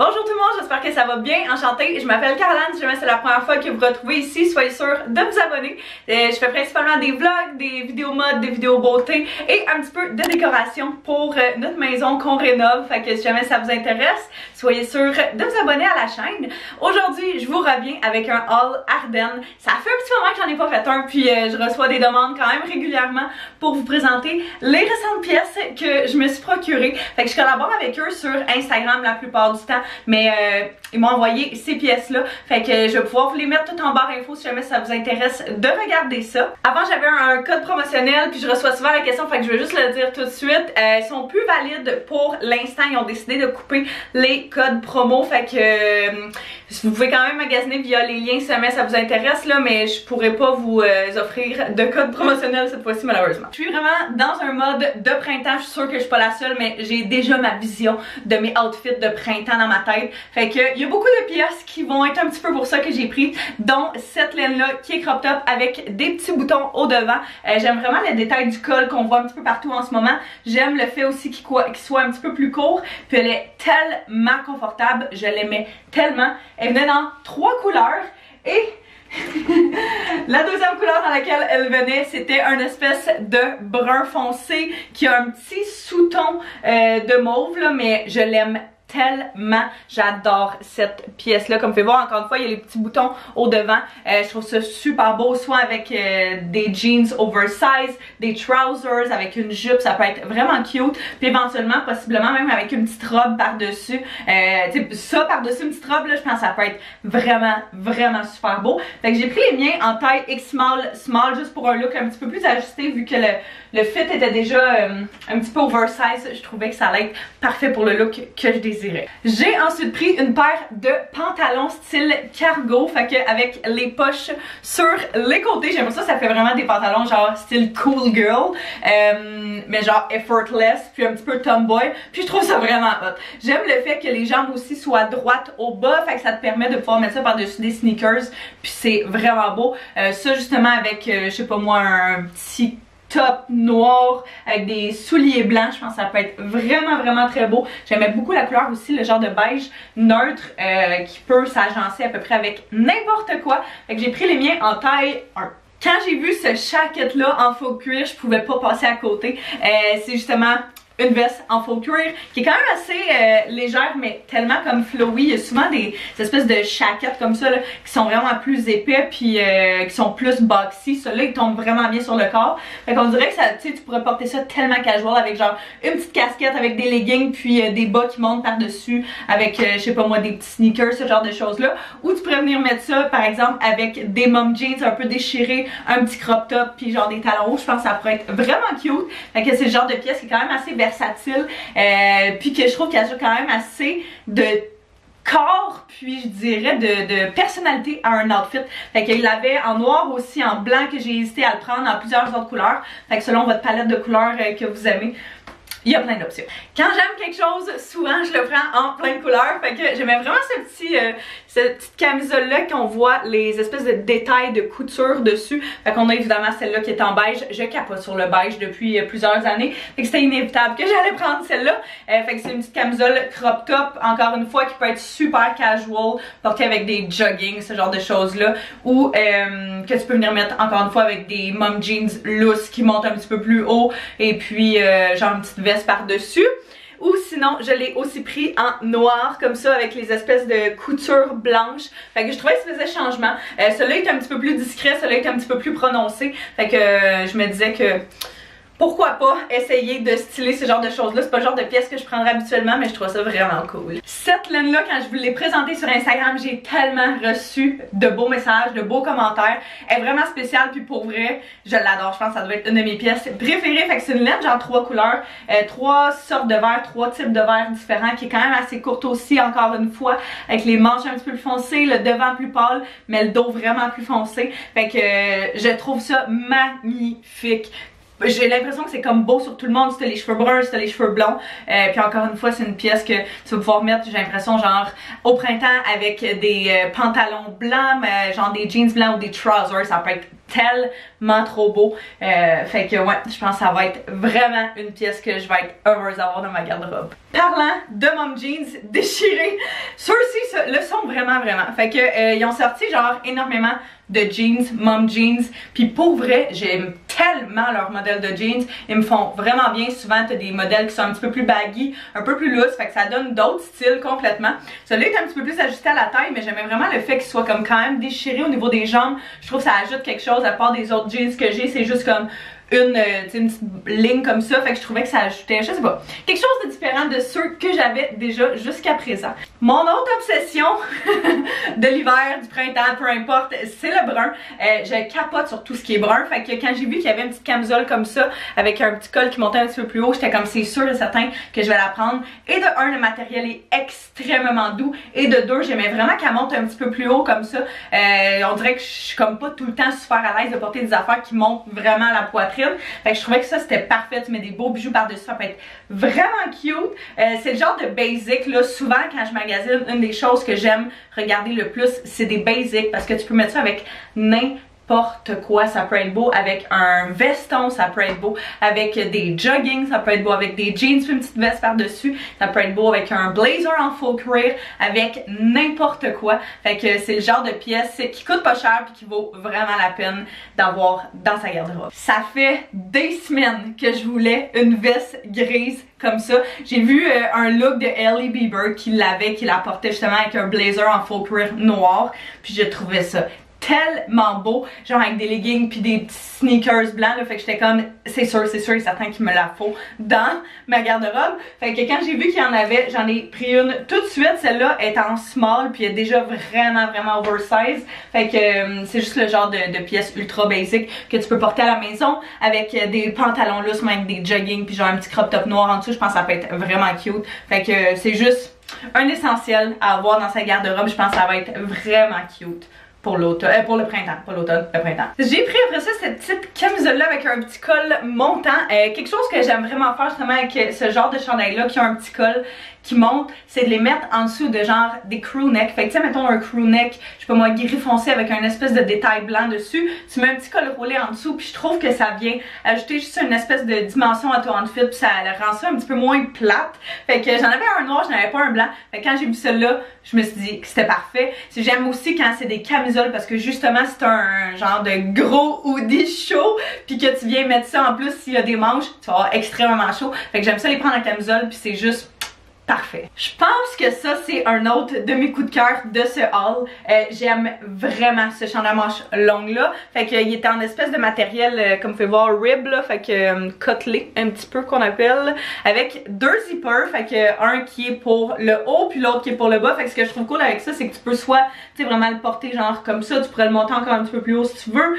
Bonjour tout le monde, j'espère que ça va bien, enchantée, je m'appelle Caroline, si jamais c'est la première fois que vous retrouvez ici, soyez sûr de vous abonner. Je fais principalement des vlogs, des vidéos mode, des vidéos beauté et un petit peu de décoration pour notre maison qu'on rénove, fait que si jamais ça vous intéresse, soyez sûr de vous abonner à la chaîne. Aujourd'hui, je vous reviens avec un haul Ardennes. Ça fait un petit moment que j'en ai pas fait un, puis je reçois des demandes quand même régulièrement pour vous présenter les récentes pièces que je me suis procurées. Fait que je collabore avec eux sur Instagram la plupart du temps, mais ils m'ont envoyé ces pièces-là. Fait que je vais pouvoir vous les mettre tout en barre info si jamais ça vous intéresse de regarder ça. Avant, j'avais un code promotionnel, puis je reçois souvent la question, fait que je vais juste le dire tout de suite. Ils sont plus valides pour l'instant. Ils ont décidé de couper les codes promo, fait que vous pouvez quand même magasiner via les liens si jamais ça vous intéresse, là, mais je pourrais pas vous offrir de code promotionnel cette fois-ci malheureusement. Je suis vraiment dans un mode de printemps, je suis sûre que je suis pas la seule, mais j'ai déjà ma vision de mes outfits de printemps dans ma tête. Fait que il y a beaucoup de pièces qui vont être un petit peu pour ça que j'ai pris, dont cette laine-là qui est crop top avec des petits boutons au devant. J'aime vraiment le détail du col qu'on voit un petit peu partout en ce moment. J'aime le fait aussi qu'il soit un petit peu plus court, puis elle est tellement confortable, je l'aimais tellement. Elle venait dans 3 couleurs et la deuxième couleur dans laquelle elle venait, c'était un espèce de brun foncé qui a un petit sous-ton de mauve là, mais je l'aime tellement, j'adore cette pièce là. Comme vous pouvez voir, encore une fois, il y a les petits boutons au devant. Je trouve ça super beau, soit avec des jeans oversize, des trousers, avec une jupe, ça peut être vraiment cute, puis éventuellement, possiblement même avec une petite robe par-dessus. Ça par-dessus une petite robe là, je pense que ça peut être vraiment super beau. Fait que j'ai pris les miens en taille X small juste pour un look un petit peu plus ajusté, vu que le fit était déjà un petit peu oversize. Je trouvais que ça allait être parfait pour le look que je désirais. J'ai ensuite pris une paire de pantalons style cargo, fait que avec les poches sur les côtés. J'aime ça fait vraiment des pantalons genre style cool girl, mais genre effortless, puis un petit peu tomboy, puis je trouve ça vraiment hot. J'aime le fait que les jambes aussi soient droites au bas, fait que ça te permet de pouvoir mettre ça par-dessus des sneakers, puis c'est vraiment beau. Ça justement avec, je sais pas moi, un petit top noir avec des souliers blancs, je pense que ça peut être vraiment très beau. J'aimais beaucoup la couleur aussi, le genre de beige neutre qui peut s'agencer à peu près avec n'importe quoi. Fait que j'ai pris les miens en taille 1. Quand j'ai vu ce jacket là en faux cuir, je pouvais pas passer à côté. C'est justement une veste en faux cuir qui est quand même assez légère, mais tellement comme flowy. Il y a souvent des espèces de jaquettes comme ça là, qui sont vraiment plus épais, puis qui sont plus boxy. Ceux-là ils tombent vraiment bien sur le corps. Fait qu'on dirait que ça, tu sais, tu pourrais porter ça tellement casual avec genre une petite casquette avec des leggings, puis des bas qui montent par dessus avec je sais pas moi, des petits sneakers, ce genre de choses là. Ou tu pourrais venir mettre ça par exemple avec des mom jeans un peu déchirés, un petit crop top, puis genre des talons hauts. Je pense que ça pourrait être vraiment cute. Fait que c'est le genre de pièce qui est quand même assez versatile, puis que je trouve qu'il y a quand même assez de corps, puis je dirais de personnalité à un outfit. Fait qu'il l'avait en noir aussi, en blanc, que j'ai hésité à le prendre en plusieurs autres couleurs. Fait que selon votre palette de couleurs que vous aimez, il y a plein d'options. Quand j'aime quelque chose, souvent je le prends en plein de couleurs. Fait que j'aimais vraiment cette petite camisole là qu'on voit les espèces de détails de couture dessus. Fait qu'on a évidemment celle-là qui est en beige. Je capote sur le beige depuis plusieurs années. Fait que c'était inévitable que j'allais prendre celle-là. Fait que c'est une petite camisole crop top, encore une fois, qui peut être super casual, portée avec des jogging, ce genre de choses là. Ou que tu peux venir mettre encore une fois avec des mom jeans loose qui montent un petit peu plus haut. Et puis genre une petite veste par-dessus. Ou sinon, je l'ai aussi pris en noir, comme ça, avec les espèces de coutures blanches. Fait que je trouvais que ça faisait changement. Celui-là est un petit peu plus discret, celui-là est un petit peu plus prononcé. Fait que je me disais que pourquoi pas essayer de styler ce genre de choses-là. C'est pas le genre de pièce que je prendrais habituellement, mais je trouve ça vraiment cool. Cette laine-là, quand je vous l'ai présentée sur Instagram, j'ai tellement reçu de beaux messages, de beaux commentaires. Elle est vraiment spéciale, puis pour vrai, je l'adore. Je pense que ça doit être une de mes pièces préférées. Fait que c'est une laine genre 3 couleurs, 3 sortes de verres, 3 types de verres différents, qui est quand même assez courte aussi, encore une fois, avec les manches un petit peu plus foncées, le devant plus pâle, mais le dos vraiment plus foncé. Fait que je trouve ça magnifique. J'ai l'impression que c'est comme beau sur tout le monde, si t'as les cheveux bruns, si t'as les cheveux blonds. Puis encore une fois, c'est une pièce que tu vas pouvoir mettre, j'ai l'impression, genre au printemps avec des pantalons blancs, genre des jeans blancs ou des trousers. Ça peut être tellement trop beau. Fait que ouais, je pense que ça va être vraiment une pièce que je vais être heureuse d'avoir dans ma garde-robe. Parlant de mom jeans déchirés, Ceux-ci le sont vraiment. Fait que ils ont sorti genre énormément de jeans, mom jeans, puis pour vrai, j'aime tellement leurs modèles de jeans, ils me font vraiment bien. Souvent t'as des modèles qui sont un petit peu plus baggy, un peu plus loose, fait que ça donne d'autres styles complètement. Celui-là est un petit peu plus ajusté à la taille, mais j'aimais vraiment le fait qu'il soit comme quand même déchiré au niveau des jambes. Je trouve que ça ajoute quelque chose à part des autres jeans que j'ai, c'est juste comme une petite ligne comme ça, fait que je trouvais que ça ajoutait, je sais pas, quelque chose de différent de ceux que j'avais déjà jusqu'à présent. Mon autre obsession de l'hiver, du printemps, peu importe, c'est le brun. Je capote sur tout ce qui est brun, fait que quand j'ai vu qu'il y avait une petite camisole comme ça, avec un petit col qui montait un petit peu plus haut, j'étais comme c'est sûr et certain que je vais la prendre. Et de un, le matériel est extrêmement doux, et de deux, j'aimais vraiment qu'elle monte un petit peu plus haut comme ça. On dirait que je suis comme pas tout le temps super à l'aise de porter des affaires qui montent vraiment à la poitrine. Fait que je trouvais que ça c'était parfait, tu mets des beaux bijoux par-dessus, ça peut être vraiment cute. C'est le genre de basic là, souvent quand je magasine, une des choses que j'aime regarder le plus, c'est des basics parce que tu peux mettre ça avec n'importe quoi, ça peut être beau avec un veston, ça peut être beau avec des joggings, ça peut être beau avec des jeans puis une petite veste par-dessus, ça peut être beau avec un blazer en faux cuir, avec n'importe quoi. Fait que c'est le genre de pièce qui coûte pas cher puis qui vaut vraiment la peine d'avoir dans sa garde-robe. Ça fait des semaines que je voulais une veste grise comme ça. J'ai vu un look de Hailey Bieber qui l'avait, qui la portait justement avec un blazer en faux cuir noir, puis je trouvais ça tellement beau, genre avec des leggings puis des petits sneakers blancs là, fait que j'étais comme c'est sûr et certain qu'il me la faut dans ma garde-robe. Fait que quand j'ai vu qu'il y en avait, j'en ai pris une tout de suite. Celle-là est en small puis elle est déjà vraiment oversize. Fait que c'est juste le genre de pièce ultra basic que tu peux porter à la maison avec des pantalons lousses, même avec des joggings puis genre un petit crop top noir en dessous. Je pense que ça peut être vraiment cute. Fait que c'est juste un essentiel à avoir dans sa garde-robe. Je pense que ça va être vraiment cute pour l'automne, pour le printemps, pas l'automne, le printemps. J'ai pris après ça cette petite camisole là avec un petit col montant, quelque chose que j'aime vraiment faire justement avec ce genre de chandail là qui a un petit col qui monte, c'est de les mettre en dessous de genre des crew neck. Fait que tu sais, mettons un crew neck, je sais pas moi, gris foncé avec un espèce de détail blanc dessus, tu mets un petit col roulé en dessous, puis je trouve que ça vient ajouter juste une espèce de dimension à ton outfit, puis ça rend ça un petit peu moins plate. Fait que j'en avais un noir, j'en avais pas un blanc. Fait que quand j'ai vu celle-là, je me suis dit que c'était parfait. J'aime aussi quand c'est des camisoles parce que justement c'est un genre de gros hoodie chaud, puis que tu viens mettre ça en plus s'il y a des manches, tu vas avoir extrêmement chaud. Fait que j'aime ça les prendre en camisole, puis c'est juste parfait. Je pense que ça c'est un autre de mes coups de cœur de ce haul. J'aime vraiment ce chandail à manches longues là. Fait qu'il était en espèce de matériel comme vous pouvez voir rib là, fait que côtelé un petit peu qu'on appelle, avec deux zippers, fait que un qui est pour le haut puis l'autre qui est pour le bas. Fait que ce que je trouve cool avec ça c'est que tu peux soit tu sais vraiment le porter genre comme ça, tu pourrais le monter encore un petit peu plus haut si tu veux,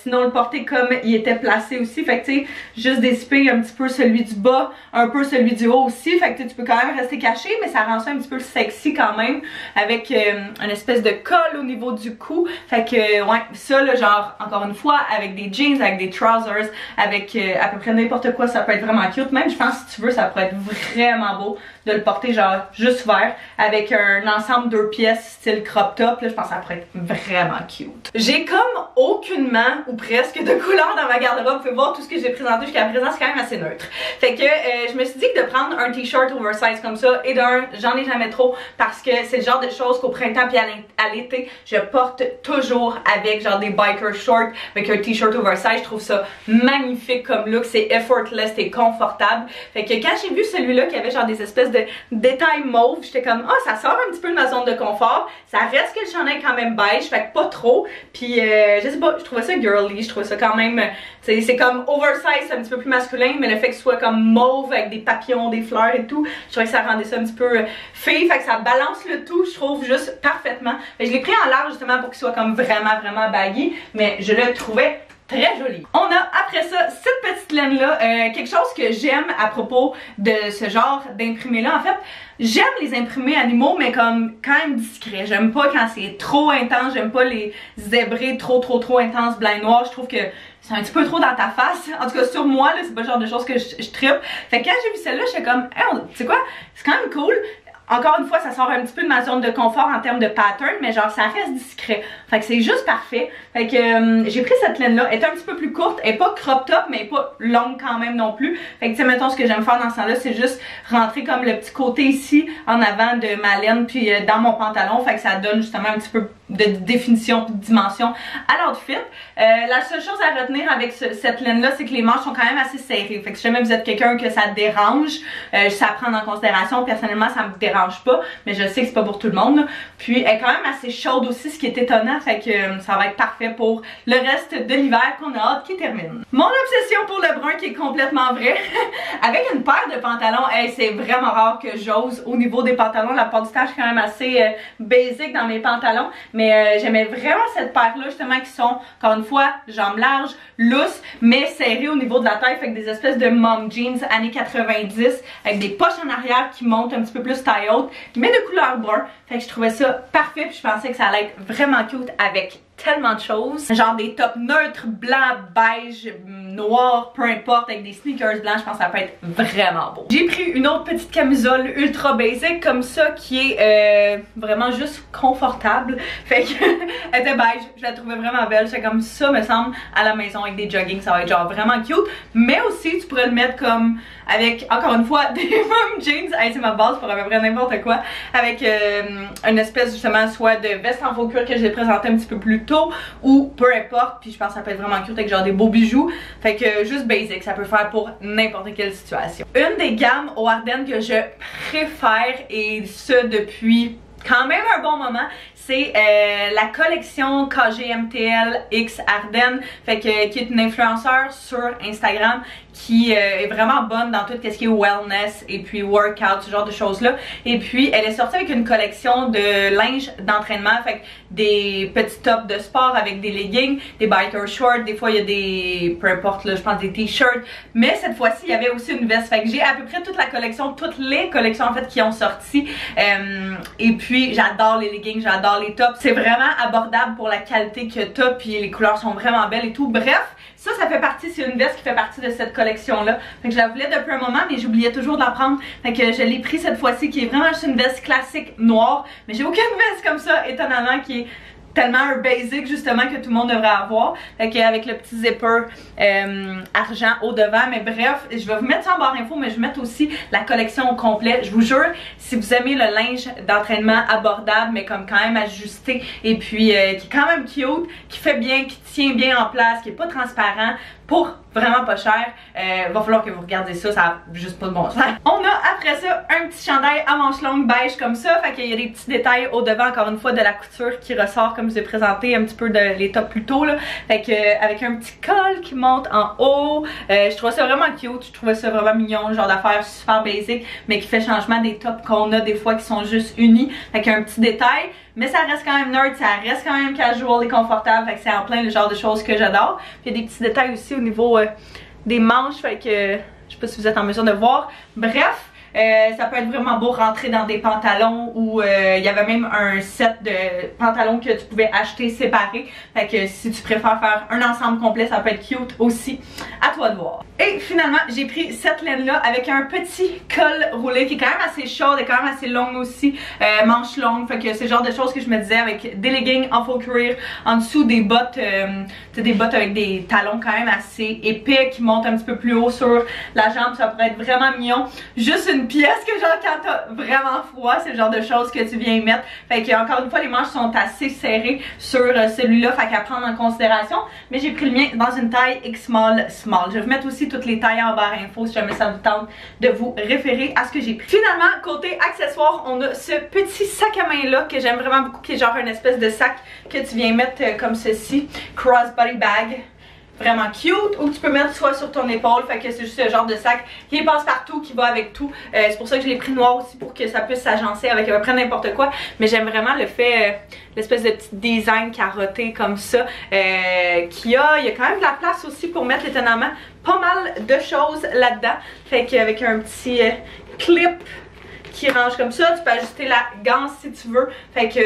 sinon le porter comme il était placé aussi, fait que tu sais juste dézipper un petit peu celui du bas, un peu celui du haut aussi, fait que tu peux quand même rester caché, mais ça rend ça un petit peu sexy quand même, avec une espèce de col au niveau du cou. Fait que ouais, ça là, genre encore une fois avec des jeans, avec des trousers, avec à peu près n'importe quoi, ça peut être vraiment cute. Même je pense si tu veux ça pourrait être vraiment beau de le porter genre juste vert avec un ensemble 2 pièces style crop top là, je pense que ça pourrait être vraiment cute. J'ai comme aucunement ou presque de couleur dans ma garde-robe. Vous pouvez voir tout ce que j'ai présenté jusqu'à présent, c'est quand même assez neutre. Fait que je me suis dit que de prendre un t-shirt oversize comme ça, et d'un, j'en ai jamais trop parce que c'est le genre de choses qu'au printemps puis à l'été, je porte toujours avec genre des biker shorts avec un t-shirt oversize. Je trouve ça magnifique comme look, c'est effortless, c'est confortable. Fait que quand j'ai vu celui-là qui avait genre des espèces de détails mauve, j'étais comme ah, ça sort un petit peu de ma zone de confort, ça reste que le chandail est quand même beige, fait que pas trop, puis je sais pas, je trouvais ça girly, je trouvais ça quand même, c'est comme oversize, c'est un petit peu plus masculin, mais le fait que ce soit comme mauve avec des papillons, des fleurs et tout, je trouvais que ça rendait ça un petit peu fille, fait que ça balance le tout, je trouve juste parfaitement. Fait que je l'ai pris en large justement pour qu'il soit comme vraiment baggy, mais je le trouvais très joli. On a après ça cette petite laine là, quelque chose que j'aime à propos de ce genre d'imprimé là. En fait, j'aime les imprimés animaux mais comme quand même discret. J'aime pas quand c'est trop intense, j'aime pas les zébrés trop intenses blanc et noir. Je trouve que c'est un petit peu trop dans ta face. En tout cas sur moi là, c'est pas le genre de choses que je trippe. Fait que quand j'ai vu celle-là, j'étais comme hey, tu sais quoi, c'est quand même cool. encore une fois, ça sort un petit peu de ma zone de confort en termes de pattern, mais genre ça reste discret. Fait que c'est juste parfait. Fait que j'ai pris cette laine là, elle est un petit peu plus courte, elle est pas crop top, mais elle est pas longue quand même non plus. Fait que tu sais, mettons, ce que j'aime faire dans ce temps-là, c'est juste rentrer comme le petit côté ici en avant de ma laine puis dans mon pantalon. Fait que ça donne justement un petit peu de définition, de dimension à l'outfit. La seule chose à retenir avec cette laine là, c'est que les manches sont quand même assez serrées. Fait que si jamais vous êtes quelqu'un que ça dérange, ça à prendre en considération. Personnellement, ça me dérange pas, mais je sais que c'est pas pour tout le monde là. Puis elle est quand même assez chaude aussi, ce qui est étonnant. Fait que ça va être parfait pour le reste de l'hiver qu'on a hâte qu'il termine. Mon obsession pour le brun qui est complètement vrai. Avec une paire de pantalons, hey, c'est vraiment rare que j'ose au niveau des pantalons. La plupart du temps, je suis quand même assez basic dans mes pantalons. Mais j'aimais vraiment cette paire-là, justement, qui sont, encore une fois, jambes larges, lousses, mais serrées au niveau de la taille. Fait que des espèces de mom jeans années 90, avec des poches en arrière qui montent un petit peu plus taille haute, mais de couleur brun. Fait que je trouvais ça parfait, puis je pensais que ça allait être vraiment cute avec tellement de choses. Genre des tops neutres, blancs, beige, noir, peu importe, avec des sneakers blancs, je pense que ça peut être vraiment beau. J'ai pris une autre petite camisole ultra basic comme ça qui est vraiment juste confortable. Fait que elle était beige, je la trouvais vraiment belle. C'est comme ça, me semble, à la maison avec des jogging, ça va être genre vraiment cute. Mais aussi, tu pourrais le mettre comme avec, encore une fois, des mom jeans. Hey, c'est ma base pour à peu près n'importe quoi. Avec une espèce justement soit de veste en faux cuir que j'ai présenté un petit peu plus tôt, ou peu importe, puis je pense que ça peut être vraiment cute avec genre des beaux bijoux. Fait que juste basic, ça peut faire pour n'importe quelle situation. Une des gammes au Ardennes que je préfère, et ce depuis quand même un bon moment, c'est la collection KGMTL X Ardennes, fait que, qui est une influenceur sur Instagram qui est vraiment bonne dans tout ce qui est wellness et puis workout, ce genre de choses là. Et puis elle est sortie avec une collection de linge d'entraînement, fait que des petits tops de sport avec des leggings, des biker shorts, des fois il y a des, peu importe là, je pense des t-shirts, mais cette fois-ci il y avait aussi une veste. Fait que j'ai à peu près toute la collection, toutes les collections en fait qui ont sorti. Et puis j'adore les leggings, j'adore les tops, c'est vraiment abordable pour la qualité que t'as, puis les couleurs sont vraiment belles et tout. Bref, ça fait partie, c'est une veste qui fait partie de cette collection là. Fait que je la voulais depuis un moment, mais j'oubliais toujours de la prendre. Fait que je l'ai pris cette fois-ci, qui est vraiment juste une veste classique noire. Mais j'ai aucune veste comme ça, étonnamment, qui est tellement un basic justement que tout le monde devrait avoir. Fait qu'avec le petit zipper argent au devant. Mais bref, je vais vous mettre ça en barre info, mais je vais mettre aussi la collection au complet. Je vous jure, si vous aimez le linge d'entraînement abordable, mais comme quand même ajusté, et puis qui est quand même cute, qui fait bien, qui tient bien en place, qui est pas transparent, pour vraiment pas cher, va falloir que vous regardiez ça, ça a juste pas de bon sens. On a après ça un petit chandail à manches longues beige comme ça, fait qu'il y a des petits détails au devant encore une fois de la couture qui ressort comme je vous ai présenté un petit peu de les tops plus tôt là. Fait que avec un petit col qui monte en haut, je trouvais ça vraiment cute, je trouvais ça vraiment mignon, genre d'affaire super basic, mais qui fait changement des tops qu'on a des fois qui sont juste unis. Fait qu'il y a un petit détail. Mais ça reste quand même nerd, ça reste quand même casual et confortable, fait que c'est en plein le genre de choses que j'adore. Puis il y a des petits détails aussi au niveau des manches, fait que je sais pas si vous êtes en mesure de voir. Bref, ça peut être vraiment beau rentrer dans des pantalons, ou il y avait même un set de pantalons que tu pouvais acheter séparés. Fait que si tu préfères faire un ensemble complet, ça peut être cute aussi. À toi de voir. Et finalement, j'ai pris cette laine là avec un petit col roulé qui est quand même assez chaude et quand même assez longue aussi, manches longues. Fait que c'est le genre de choses que je me disais avec des leggings en faux cuir, en dessous des bottes, des bottes avec des talons quand même assez épais qui montent un petit peu plus haut sur la jambe, ça pourrait être vraiment mignon. Juste une pièce que genre quand t'as vraiment froid, c'est le genre de choses que tu viens mettre. Fait que encore une fois, les manches sont assez serrées sur celui-là, fait qu'à prendre en considération. Mais j'ai pris le mien dans une taille X-small. Je vais vous mettre aussi toutes les tailles en barre info si jamais ça vous tente de vous référer à ce que j'ai pris. Finalement, côté accessoires, on a ce petit sac à main là que j'aime vraiment beaucoup, qui est genre une espèce de sac que tu viens mettre comme ceci, crossbody bag. Vraiment cute, ou tu peux mettre soit sur ton épaule, fait que c'est juste ce genre de sac qui passe partout, qui va avec tout. C'est pour ça que je l'ai pris noir aussi, pour que ça puisse s'agencer avec à peu près n'importe quoi. Mais j'aime vraiment le fait, l'espèce de petit design carotté comme ça, qu'il y a. Il y a quand même de la place aussi pour mettre étonnamment pas mal de choses là-dedans. Fait qu'avec un petit clip qui range comme ça, tu peux ajuster la ganse si tu veux. Fait que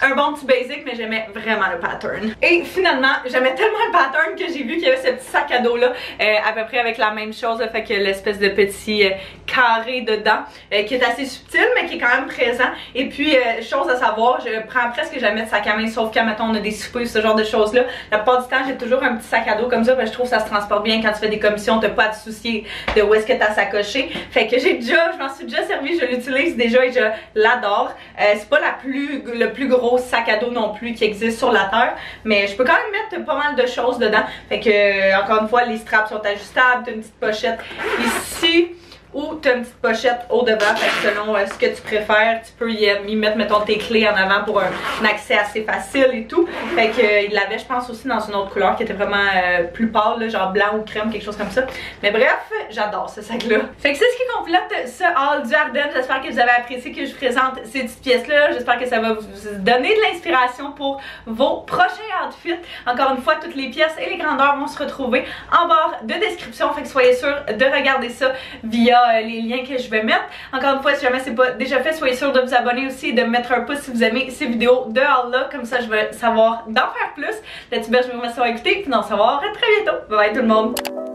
un bon petit basic, mais j'aimais vraiment le pattern. Et finalement, j'aimais tellement le pattern que j'ai vu qu'il y avait ce petit sac à dos là, à peu près avec la même chose, fait que l'espèce de petit carré dedans, qui est assez subtil, mais qui est quand même présent. Et puis, chose à savoir, je prends presque jamais de sac à main, sauf quand, mettons, on a des soupers, ce genre de choses-là. La plupart du temps, j'ai toujours un petit sac à dos comme ça, parce que je trouve que ça se transporte bien quand tu fais des commissions, t'as pas à te soucier de où est-ce que t'as sacoché. Fait que je m'en suis déjà servi, je l'utilise déjà et je l'adore. C'est pas le plus gros sac à dos non plus qui existe sur la terre, mais je peux quand même mettre pas mal de choses dedans. Fait que, encore une fois, les straps sont ajustables, t'as une petite pochette ici, ou tu as une petite pochette au devant, fait que selon ce que tu préfères, tu peux y mettre, mettons, tes clés en avant pour un accès assez facile et tout. Fait que il l'avait, je pense, aussi dans une autre couleur qui était vraiment plus pâle, là, genre blanc ou crème, quelque chose comme ça. Mais bref, j'adore ce sac-là. Fait que c'est ce qui complète ce haul du Ardennes. J'espère que vous avez apprécié que je présente ces petites pièces-là. J'espère que ça va vous donner de l'inspiration pour vos prochains outfits. Encore une fois, toutes les pièces et les grandeurs vont se retrouver en barre de description. Fait que soyez sûrs de regarder ça via les liens que je vais mettre. Encore une fois, si jamais c'est pas déjà fait, soyez sûr de vous abonner aussi et de mettre un pouce si vous aimez ces vidéos de haul là, comme ça je vais savoir d'en faire plus. Là-dessus, je vous remercie d'avoir écouté et d'en savoir très bientôt. Bye bye tout le monde!